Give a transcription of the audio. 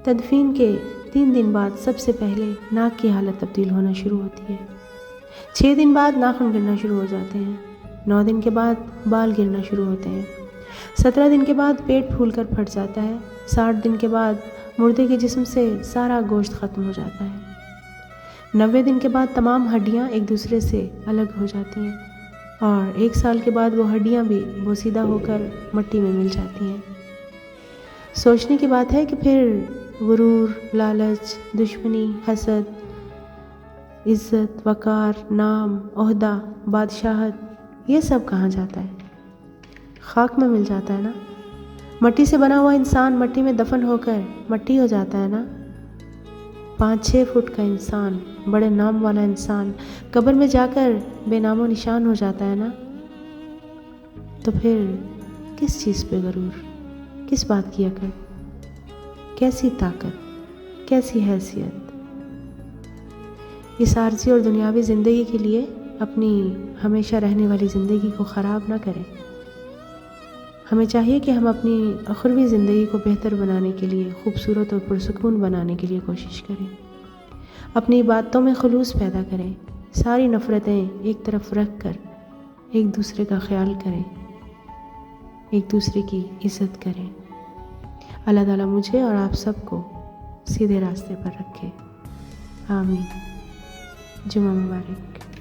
تدفین کے 3 دن بعد سب سے پہلے ناک کی حالت تبدیل ہونا شروع ہوتی ہے، 6 دن بعد ناخن گرنا شروع ہو جاتے ہیں، 9 دن کے بعد بال گرنا شروع ہوتے ہیں، 17 دن کے بعد پیٹ پھول کر پھٹ جاتا ہے، 60 دن کے بعد مردے کے جسم سے سارا گوشت ختم ہو جاتا ہے، 90 دن کے بعد تمام ہڈیاں ایک دوسرے سے الگ ہو جاتی ہیں، اور 1 سال کے بعد وہ ہڈیاں بھی بوسیدہ ہو کر مٹی میں مل جاتی ہیں۔ سوچنے کی بات ہے کہ پھر غرور، لالچ، دشمنی، حسد، عزت، وقار، نام، عہدہ، بادشاہت، یہ سب کہاں جاتا ہے؟ خاک میں مل جاتا ہے نا۔ مٹی سے بنا ہوا انسان مٹی میں دفن ہو کر مٹی ہو جاتا ہے نا۔ 5-6 فٹ کا انسان، بڑے نام والا انسان، قبر میں جا کر بے نام و نشان ہو جاتا ہے نا۔ تو پھر کس چیز پہ غرور، کس بات کی اکڑ، کیسی طاقت، کیسی حیثیت؟ اس عارضی اور دنیاوی زندگی کے لیے اپنی ہمیشہ رہنے والی زندگی کو خراب نہ کریں۔ ہمیں چاہیے کہ ہم اپنی اخروی زندگی کو بہتر بنانے کے لیے، خوبصورت اور پرسکون بنانے کے لیے کوشش کریں، اپنی عبادتوں میں خلوص پیدا کریں، ساری نفرتیں ایک طرف رکھ کر ایک دوسرے کا خیال کریں، ایک دوسرے کی عزت کریں۔ اللہ تعالیٰ مجھے اور آپ سب کو سیدھے راستے پر رکھے، آمین۔ جمعہ مبارک۔